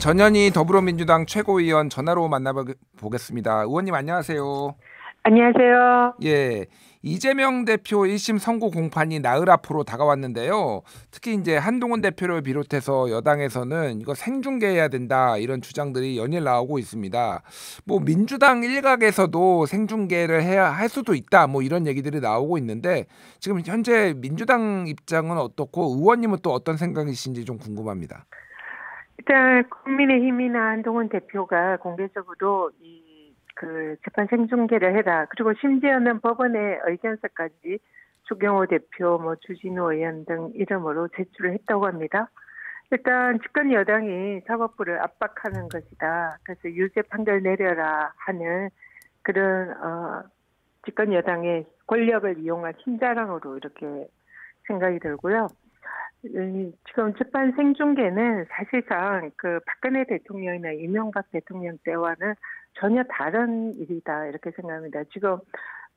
전현희 더불어민주당 최고위원 전화로 만나보겠습니다. 의원님 안녕하세요. 안녕하세요. 예, 이재명 대표 1심 선고 공판이 나흘 앞으로 다가왔는데요. 특히 이제 한동훈 대표를 비롯해서 여당에서는 이거 생중계해야 된다 이런 주장들이 연일 나오고 있습니다. 뭐 민주당 일각에서도 생중계를 해야 할 수도 있다 뭐 이런 얘기들이 나오고 있는데 지금 현재 민주당 입장은 어떻고 의원님은 또 어떤 생각이신지 좀 궁금합니다. 일단 국민의힘이나 한동훈 대표가 공개적으로 그 재판 생중계를 해라. 그리고 심지어는 법원의 의견서까지 주경호 대표, 주진우 의원 등 이름으로 제출을 했다고 합니다. 일단 집권 여당이 사법부를 압박하는 것이다. 그래서 유죄 판결 내려라 하는 그런 집권 여당의 권력을 이용한 힘자랑으로 이렇게 생각이 들고요. 지금 재판 생중계는 사실상 그 박근혜 대통령이나 이명박 대통령 때와는 전혀 다른 일이다 이렇게 생각합니다. 지금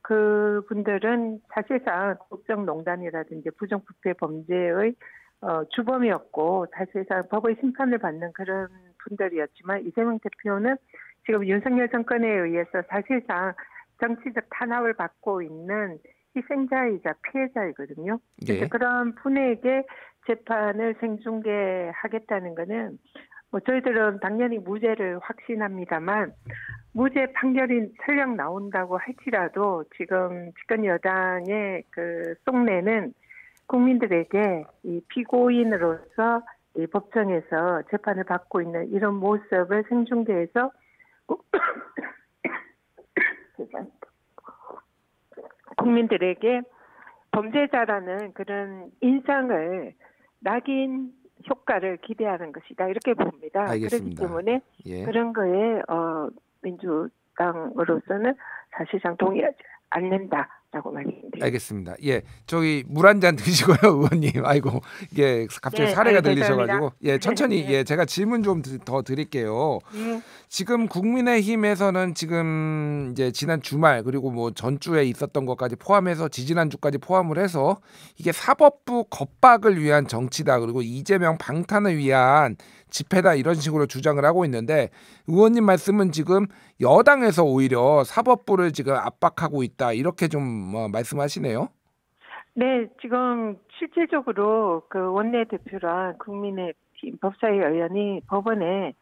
그분들은 사실상 국정농단이라든지 부정부패 범죄의 주범이었고 사실상 법의 심판을 받는 그런 분들이었지만 이재명 대표는 지금 윤석열 정권에 의해서 사실상 정치적 탄압을 받고 있는 희생자이자 피해자이거든요. 그래서 그런 분에게 재판을 생중계하겠다는 것은 저희들은 당연히 무죄를 확신합니다만 무죄 판결이 설령 나온다고 할지라도 지금 집권 여당의 그 속내는 국민들에게 이 피고인으로서 이 법정에서 재판을 받고 있는 이런 모습을 생중계해서 국민들에게 범죄자라는 그런 인상을 낙인 효과를 기대하는 것이다 이렇게 봅니다. 알겠습니다. 그렇기 때문에 그런 거에 민주당으로서는 사실상 동의하지 않는다라고 말씀드립니다. 알겠습니다. 예, 저기 물 한 잔 드시고요, 의원님. 아이고 이게 갑자기 사례가 들리셔가지고 천천히 제가 질문 좀 더 드릴게요. 지금 국민의힘에서는 지금 이제 지난 주말 그리고 뭐 전주에 있었던 것까지 포함해서 지지난주까지 포함을 해서 이게 사법부 겁박을 위한 정치다 그리고 이재명 방탄을 위한 집회다 이런 식으로 주장을 하고 있는데 의원님 말씀은 지금 여당에서 오히려 사법부를 지금 압박하고 있다 이렇게 좀 말씀하시네요. 네, 지금 실질적으로 그 원내대표랑 국민의힘 법사위 의원이 법원에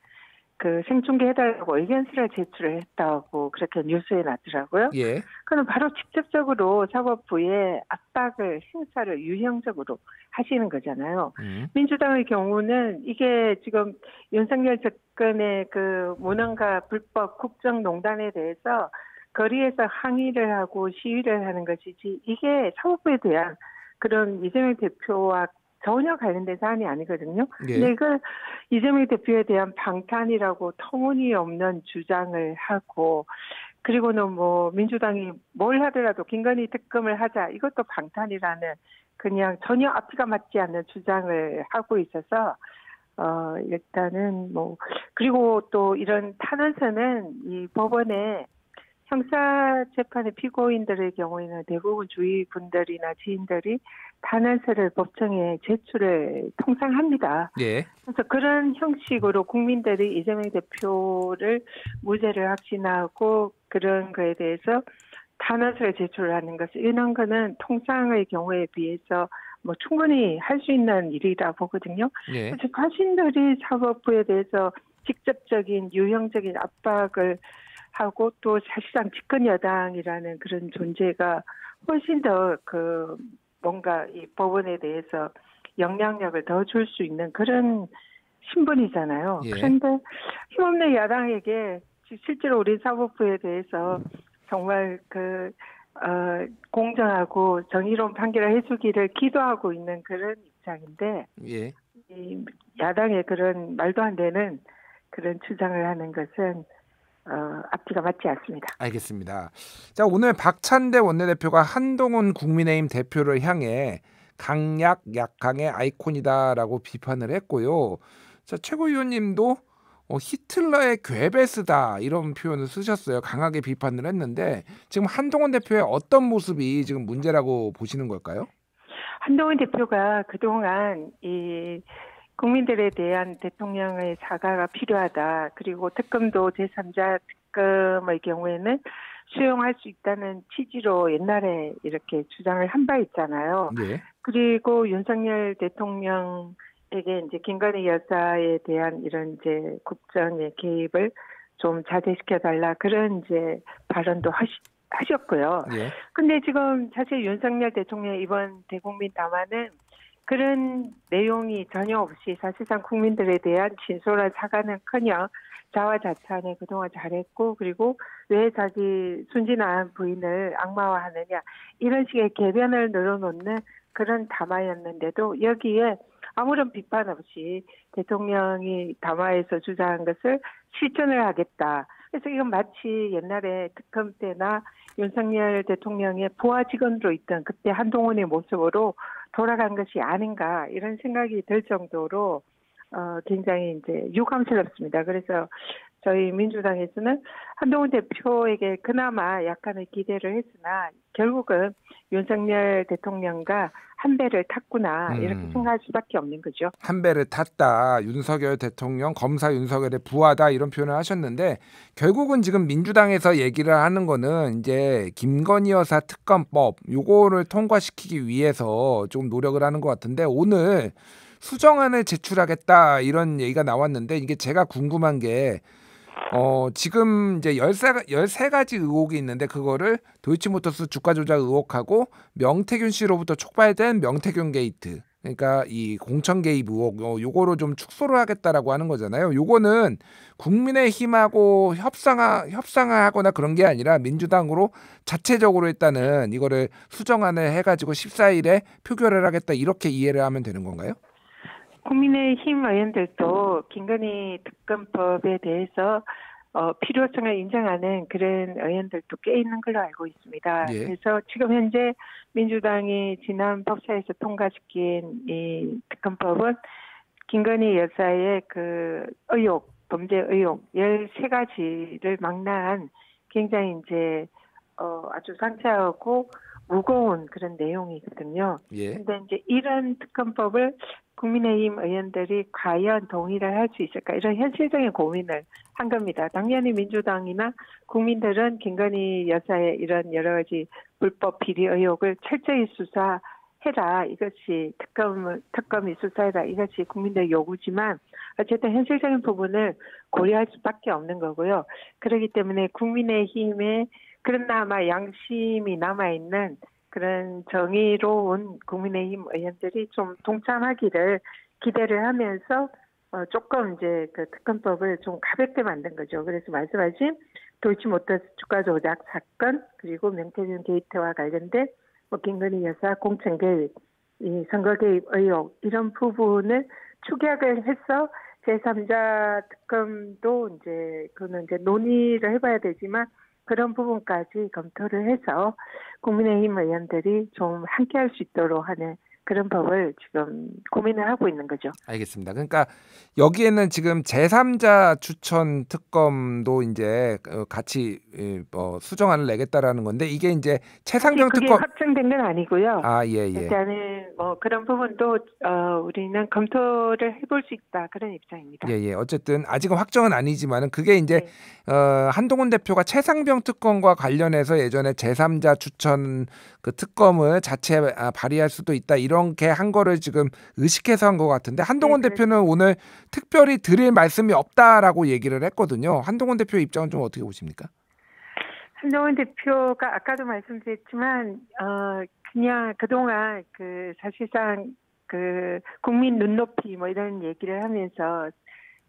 그 생중계해달라고 의견서를 제출을 했다고 그렇게 뉴스에 났더라고요. 그는 바로 직접적으로 사법부에 압박을 행사를 유형적으로 하시는 거잖아요. 민주당의 경우는 이게 지금 윤석열 정권의 그 무능과 불법 국정농단에 대해서 거리에서 항의를 하고 시위를 하는 것이지 이게 사법부에 대한 그런 이재명 대표와 전혀 관련된 사안이 아니거든요. 근데 이걸 이재명 대표에 대한 방탄이라고 터무니없는 주장을 하고 그리고는 민주당이 뭘 하더라도 김건희 특검을 하자 이것도 방탄이라는 그냥 전혀 앞뒤가 맞지 않는 주장을 하고 있어서 일단은 그리고 또 이런 탄원서는 이 법원에 형사재판의 피고인들의 경우에는 대부분 주위 분들이나 지인들이 탄원서를 법정에 제출을 통상 합니다. 그래서 그런 형식으로 국민들이 이재명 대표를 무죄를 확신하고 그런 거에 대해서 탄원서를 제출하는 것을 이런 거는 통상의 경우에 비해서 충분히 할 수 있는 일이라 보거든요. 그래서 자신들이 사법부에 대해서 직접적인 유형적인 압박을 하고 또 사실상 집권 여당이라는 그런 존재가 훨씬 더 뭔가 이 법원에 대해서 영향력을 더 줄 수 있는 그런 신분이잖아요. 그런데 힘없는 야당에게 실제로 우리 사법부에 대해서 정말 공정하고 정의로운 판결을 해주기를 기도하고 있는 그런 입장인데 이 야당의 그런 말도 안 되는 그런 주장을 하는 것은 앞뒤가 맞지 않습니다. 알겠습니다. 자, 오늘 박찬대 원내대표가 한동훈 국민의힘 대표를 향해 강약 약강의 아이콘이다라고 비판을 했고요. 자, 최고위원님도 히틀러의 괴베스다 이런 표현을 쓰셨어요. 강하게 비판을 했는데 지금 한동훈 대표의 어떤 모습이 지금 문제라고 보시는 걸까요? 한동훈 대표가 그동안 국민들에 대한 대통령의 사과가 필요하다. 그리고 특검도 제3자 특검의 경우에는 수용할 수 있다는 취지로 옛날에 이렇게 주장을 한 바 있잖아요. 예. 그리고 윤석열 대통령에게 이제 김건희 여사에 대한 이런 이제 국정의 개입을 좀 자제시켜달라 그런 이제 발언도 하셨고요. 예. 근데 지금 사실 윤석열 대통령 이번 대국민 담화는 그런 내용이 전혀 없이 사실상 국민들에 대한 진솔한 사과는커녕 자화자찬에 그동안 잘했고 그리고 왜 자기 순진한 부인을 악마화하느냐 이런 식의 궤변을 늘어놓는 그런 담화였는데도 여기에 아무런 비판 없이 대통령이 담화에서 주장한 것을 실천을 하겠다. 그래서 이건 마치 옛날에 특검 때나 윤석열 대통령의 부하 직원으로 있던 그때 한동훈의 모습으로 돌아간 것이 아닌가 이런 생각이 들 정도로 굉장히 이제 유감스럽습니다. 그래서 저희 민주당에서는 한동훈 대표에게 그나마 약간의 기대를 했으나 결국은 윤석열 대통령과 한 배를 탔구나 이렇게 생각할 수밖에 없는 거죠. 한 배를 탔다. 윤석열 대통령, 검사 윤석열의 부하다 이런 표현을 하셨는데 결국은 지금 민주당에서 얘기를 하는 거는 이제 김건희 여사 특검법 요거를 통과시키기 위해서 좀 노력을 하는 것 같은데 오늘 수정안을 제출하겠다 이런 얘기가 나왔는데 이게 제가 궁금한 게 지금 이제 13가지 의혹이 있는데 그거를 도이치모터스 주가 조작 의혹하고 명태균 씨로부터 촉발된 명태균 게이트 그러니까 이 공천 개입 의혹 요거로 좀 축소를 하겠다라고 하는 거잖아요. 요거는 국민의힘하고 협상하거나 그런 게 아니라 민주당으로 자체적으로 일단은 이거를 수정안을 해가지고 14일에 표결을 하겠다 이렇게 이해를 하면 되는 건가요? 국민의힘 의원들도 김건희 특검법에 대해서 필요성을 인정하는 그런 의원들도 꽤 있는 걸로 알고 있습니다. 예. 그래서 지금 현재 민주당이 지난 법사에서 통과시킨 이 특검법은 김건희 여사의 그 범죄 의혹 13가지를 망라한 굉장히 이제 아주 상세하고 무거운 그런 내용이거든요. 예. 근데 이제 이런 특검법을 국민의힘 의원들이 과연 동의를 할 수 있을까 이런 현실적인 고민을 한 겁니다. 당연히 민주당이나 국민들은 김건희 여사의 이런 여러 가지 불법 비리 의혹을 철저히 수사해라. 이것이 특검이 수사해라. 이것이 국민들의 요구지만 어쨌든 현실적인 부분을 고려할 수밖에 없는 거고요. 그렇기 때문에 국민의힘에 그나마 양심이 남아있는 그런 정의로운 국민의힘 의원들이 좀 동참하기를 기대를 하면서 조금 이제 그 특검법을 좀 가볍게 만든 거죠. 그래서 말씀하신 도이치모터스 주가 조작 사건 그리고 명태균 게이트와 관련된 김건희 여사 공천 개입, 이 선거 개입 의혹 이런 부분을 축약을 해서 제3자 특검도 이제 그거는 이제 논의를 해봐야 되지만. 그런 부분까지 검토를 해서 국민의힘 의원들이 좀 함께할 수 있도록 하는 그런 법을 지금 고민을 하고 있는 거죠. 알겠습니다. 그러니까 여기에는 지금 제3자 추천 특검도 이제 같이 수정안을 내겠다라는 건데 이게 이제 최상병 그게 특검 확정된 건 아니고요. 예. 일단은 그런 부분도 우리는 검토를 해볼 수 있다 그런 입장입니다. 예. 어쨌든 아직은 확정은 아니지만은 그게 이제 네. 한동훈 대표가 최상병 특검과 관련해서 예전에 제3자 추천 그 특검을 자체 발의할 수도 있다 이렇게 한 거를 지금 의식해서 한 것 같은데 한동훈 네, 대표는 오늘 특별히 드릴 말씀이 없다라고 얘기를 했거든요. 한동훈 대표 입장은 좀 어떻게 보십니까? 한동훈 대표가 아까도 말씀드렸지만 그냥 그동안 그 사실상 그 국민 눈높이 뭐 이런 얘기를 하면서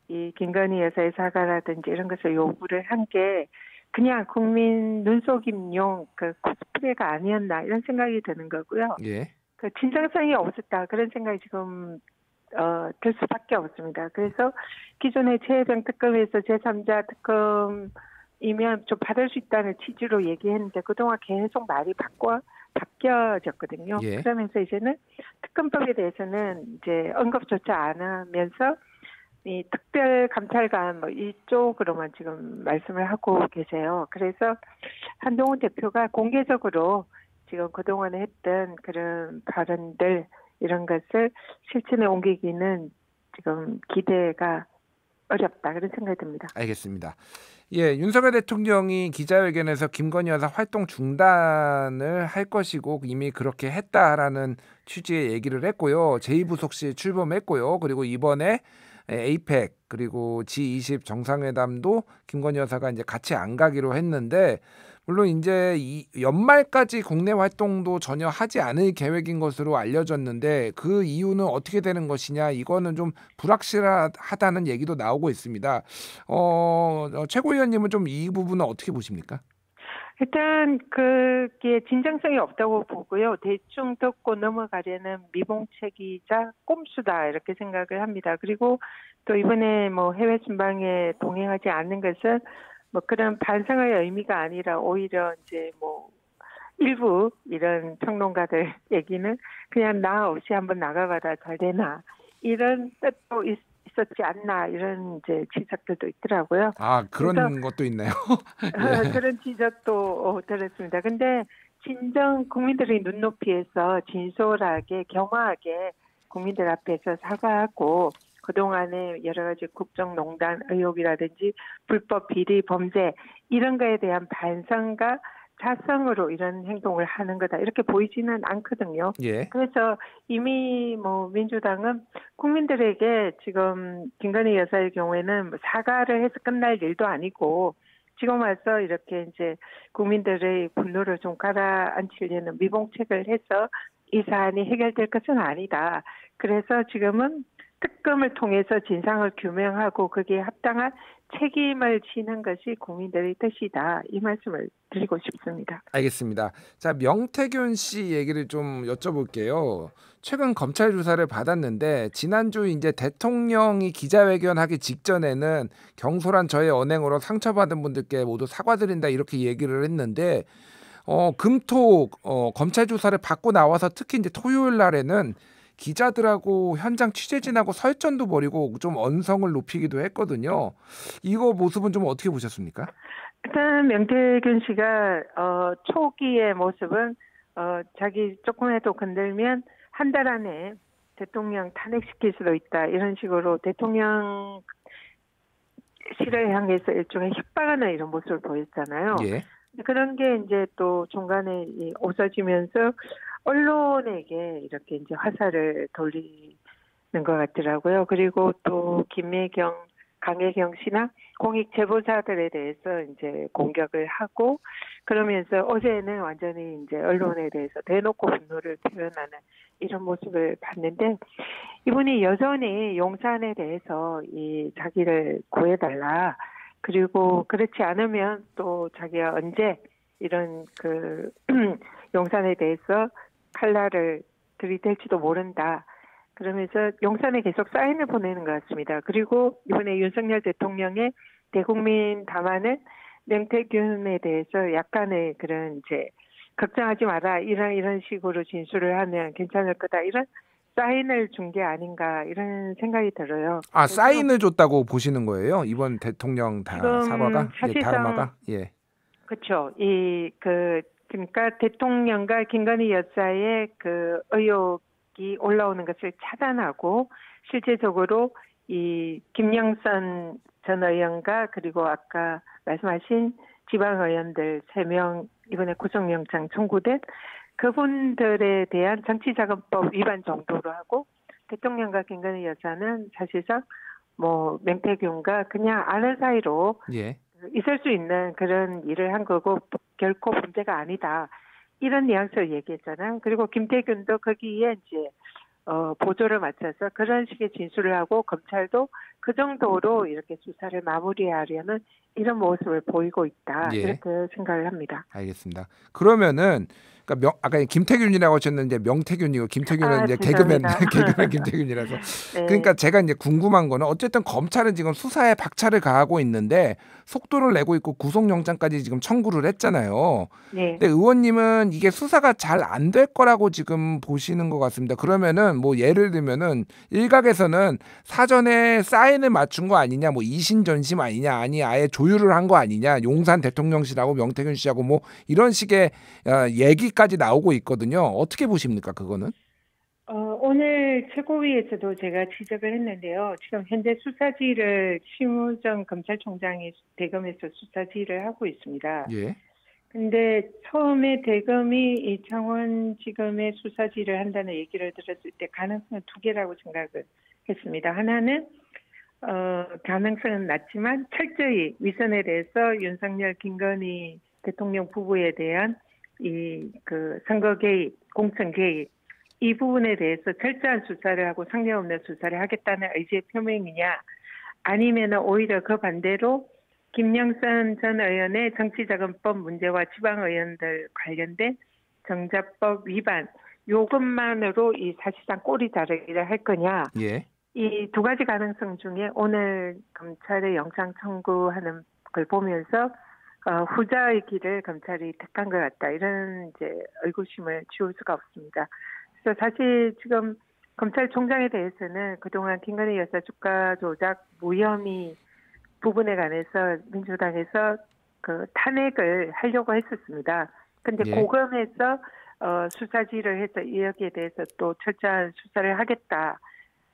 이 김건희 여사의 사과라든지 이런 것을 요구를 한 게 그냥 국민 눈속임용 그 코스프레가 아니었나 이런 생각이 드는 거고요. 예. 그 진정성이 없었다 그런 생각이 지금 들 수밖에 없습니다. 그래서 기존의 최혜병 특검에서 제3자 특검이면 좀 받을 수 있다는 취지로 얘기했는데 그동안 계속 말이 바뀌어졌거든요. 예. 그러면서 이제는 특검법에 대해서는 이제 언급조차 안 하면서 이 특별감찰관 뭐 이쪽으로만 지금 말씀을 하고 계세요. 그래서 한동훈 대표가 공개적으로 지금 그동안에 했던 그런 발언들 이런 것을 실천에 옮기기는 지금 기대가 어렵다 그런 생각이 듭니다. 알겠습니다. 예, 윤석열 대통령이 기자회견에서 김건희 여사 활동 중단을 할 것이고 이미 그렇게 했다라는 취지의 얘기를 했고요. 제2부속실 출범했고요. 그리고 이번에 에이펙 그리고 G20 정상회담도 김건희 여사가 이제 같이 안 가기로 했는데 물론 이제 이 연말까지 국내 활동도 전혀 하지 않을 계획인 것으로 알려졌는데 그 이유는 어떻게 되는 것이냐 이거는 좀 불확실하다는 얘기도 나오고 있습니다. 최고위원님은 좀 이 부분은 어떻게 보십니까? 일단 그게 진정성이 없다고 보고요. 대충 듣고 넘어가려는 미봉책이자 꼼수다 이렇게 생각을 합니다. 그리고 또 이번에 뭐 해외 순방에 동행하지 않는 것은 뭐 그런 반성의 의미가 아니라 오히려 이제 뭐 일부 이런 평론가들 얘기는 그냥 나 없이 한번 나가봐라 잘 되나 이런 뜻도 있었지 않나 이런 이제 지적들도 있더라고요. 아, 그런 그래서, 것도 있나요? 예. 그런 지적도 들었습니다. 근데 진정 국민들의 눈높이에서 진솔하게 겸허하게 국민들 앞에서 사과하고 그동안의 여러 가지 국정농단 의혹이라든지 불법 비리 범죄 이런 거에 대한 반성과 자성으로 이런 행동을 하는 거다 이렇게 보이지는 않거든요. 예. 그래서 이미 뭐 민주당은 국민들에게 지금 김건희 여사의 경우에는 사과를 해서 끝날 일도 아니고 지금 와서 이렇게 이제 국민들의 분노를 좀 가라앉히려는 미봉책을 해서 이 사안이 해결될 것은 아니다. 그래서 지금은 특검을 통해서 진상을 규명하고 그게 합당한 책임을 지는 것이 국민들의 뜻이다. 이 말씀을 드리고 싶습니다. 알겠습니다. 자, 명태균 씨 얘기를 좀 여쭤볼게요. 최근 검찰 조사를 받았는데 지난주 이제 대통령이 기자회견하기 직전에는 경솔한 저의 언행으로 상처받은 분들께 모두 사과드린다 이렇게 얘기를 했는데 금토 검찰 조사를 받고 나와서 특히 이제 토요일 날에는 기자들하고 현장 취재진하고 설전도 벌이고 좀 언성을 높이기도 했거든요. 이거 모습은 좀 어떻게 보셨습니까? 일단 명태균 씨가 초기의 모습은 자기 조금이라도 건들면 한 달 안에 대통령 탄핵시킬 수도 있다 이런 식으로 대통령 실을 향해서 일종의 협박하는 이런 모습을 보였잖아요. 예. 그런 게 이제 또 중간에 없어지면서 언론에게 이렇게 이제 화살을 돌리는 것 같더라고요. 그리고 또 김혜경, 강혜경 씨나 공익 제보자들에 대해서 이제 공격을 하고 그러면서 어제는 완전히 이제 언론에 대해서 대놓고 분노를 표현하는 이런 모습을 봤는데 이분이 여전히 용산에 대해서 이 자기를 구해달라. 그리고 그렇지 않으면 또 자기가 언제 이런 그 용산에 대해서 칼날을 들이댈지도 모른다. 그러면서 용산에 계속 사인을 보내는 것 같습니다. 그리고 이번에 윤석열 대통령의 대국민 담화는 명태균에 대해서 약간의 그런 이제 걱정하지 마라 이런 식으로 진술을 하면 괜찮을 거다 이런 사인을 준 게 아닌가 이런 생각이 들어요. 아, 사인을 줬다고 보시는 거예요? 이번 대통령 사과가? 사실상 담화가? 예. 그렇죠. 그러니까 대통령과 김건희 여사의 그 의혹이 올라오는 것을 차단하고 실제적으로 이 김영선 전 의원과 그리고 아까 말씀하신 지방 의원들 3명 이번에 구속영장 청구된 그분들에 대한 정치자금법 위반 정도로 하고 대통령과 김건희 여사는 사실상 뭐 명태균과 그냥 아는 사이로 예. 있을 수 있는 그런 일을 한 거고 결코 문제가 아니다. 이런 뉘앙스를 얘기했잖아요. 그리고 김태균도 거기에 이제 보조를 맞춰서 그런 식의 진술을 하고 검찰도 그 정도로 이렇게 수사를 마무리하려는 이런 모습을 보이고 있다. 예. 이렇게 생각을 합니다. 알겠습니다. 그러면은 그러니까 아까 김태균이라고 하셨는데 명태균이고 김태균은 이제 개그맨 김태균이라서 네. 그러니까 제가 이제 궁금한 거는 어쨌든 검찰은 지금 수사에 박차를 가하고 있는데 속도를 내고 있고 구속영장까지 지금 청구를 했잖아요. 네. 근데 의원님은 이게 수사가 잘 안 될 거라고 지금 보시는 것 같습니다. 그러면은 뭐 예를 들면은 일각에서는 사전에 사인을 맞춘 거 아니냐, 뭐 이신전심 아니냐, 아니 아예 조율을 한 거 아니냐, 용산 대통령실하고 명태균 씨하고 뭐 이런 식의 얘기까지 나오고 있거든요. 어떻게 보십니까, 그거는? 오늘 오늘 최고위에서도 제가 지적을 했는데요. 지금 현재 수사지휘를 심우정 검찰총장이 대검에서 수사지휘를 하고 있습니다. 예. 근데 처음에 대검이 이 창원지검의 수사지휘를 한다는 얘기를 들었을 때 가능성은 두 개라고 생각을 했습니다. 하나는 가능성은 낮지만 철저히 위선에 대해서 윤석열, 김건희 대통령 부부에 대한 그 선거 개입, 공천 개입 이 부분에 대해서 철저한 수사를 하고 상관없는 수사를 하겠다는 의지의 표명이냐, 아니면 오히려 그 반대로 김영선 전 의원의 정치자금법 문제와 지방의원들 관련된 정자법 위반 요것만으로 이 사실상 꼬리 자르기를 할 거냐. 예. 이 두 가지 가능성 중에 오늘 검찰의 영장 청구하는 걸 보면서 후자의 길을 검찰이 택한 것 같다. 이런 이제 의구심을 지울 수가 없습니다. 그래서 사실 지금 검찰총장에 대해서는 그동안 김건희 여사 주가 조작 무혐의 부분에 관해서 민주당에서 그 탄핵을 하려고 했었습니다. 근데 예. 고검에서 수사지휘를 해서 이 여기에 대해서 또 철저한 수사를 하겠다.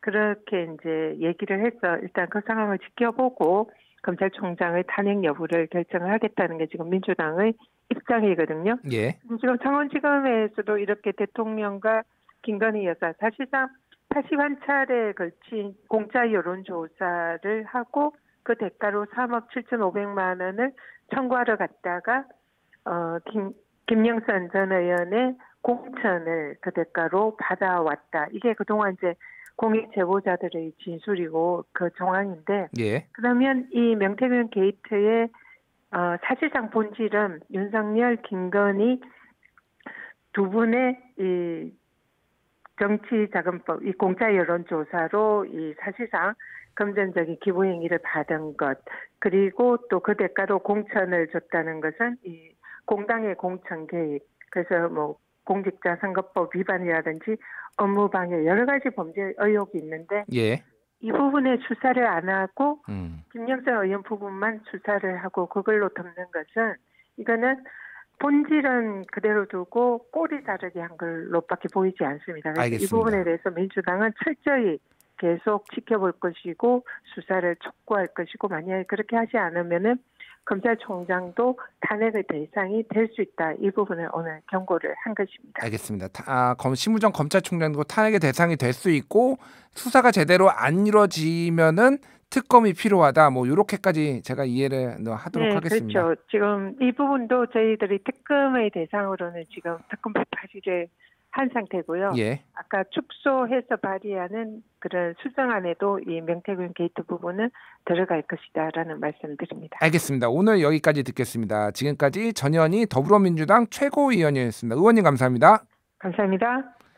그렇게 이제 얘기를 해서 일단 그 상황을 지켜보고 검찰총장의 탄핵 여부를 결정을 하겠다는 게 지금 민주당의 입장이거든요. 예. 지금 창원지검에서도 이렇게 대통령과 김건희 여사 사실상 81차례에 걸친 공짜 여론조사를 하고 그 대가로 3억 7,500만 원을 청구하러 갔다가 김영선 전 의원의 공천을 그 대가로 받아왔다. 이게 그동안 이제 공익 제보자들의 진술이고 그 정황인데, 예. 그러면 이 명태균 게이트의 사실상 본질은 윤석열, 김건희 두 분의 이 정치자금법, 이 공짜 여론조사로 이 사실상 금전적인 기부행위를 받은 것, 그리고 또 그 대가로 공천을 줬다는 것은 이 공당의 공천 개입, 그래서 뭐 공직자 선거법 위반이라든지 업무방해 여러 가지 범죄 의혹이 있는데, 예. 이 부분에 수사를 안 하고 김영선 의원 부분만 수사를 하고 그걸로 덮는 것은, 이거는 본질은 그대로 두고 꼬리 자르기 한 걸로밖에 보이지 않습니다. 그래서 알겠습니다. 이 부분에 대해서 민주당은 철저히 계속 지켜볼 것이고 수사를 촉구할 것이고, 만약에 그렇게 하지 않으면은 검찰총장도 탄핵의 대상이 될 수 있다. 이 부분을 오늘 경고를 한 것입니다. 알겠습니다. 심우정 검찰총장도 탄핵의 대상이 될 수 있고 수사가 제대로 안 이루어지면은 특검이 필요하다. 뭐 이렇게까지 제가 이해를 하도록 하겠습니다. 그렇죠. 지금 이 부분도 저희들이 특검의 대상으로는 지금 특검법 발의를 한 상태고요. 예. 아까 축소해서 발의하는 그런 수정안에도 이 명태균 게이트 부분은 들어갈 것이다라는 말씀드립니다. 알겠습니다. 오늘 여기까지 듣겠습니다. 지금까지 전현희 더불어민주당 최고위원이었습니다. 의원님 감사합니다. 감사합니다.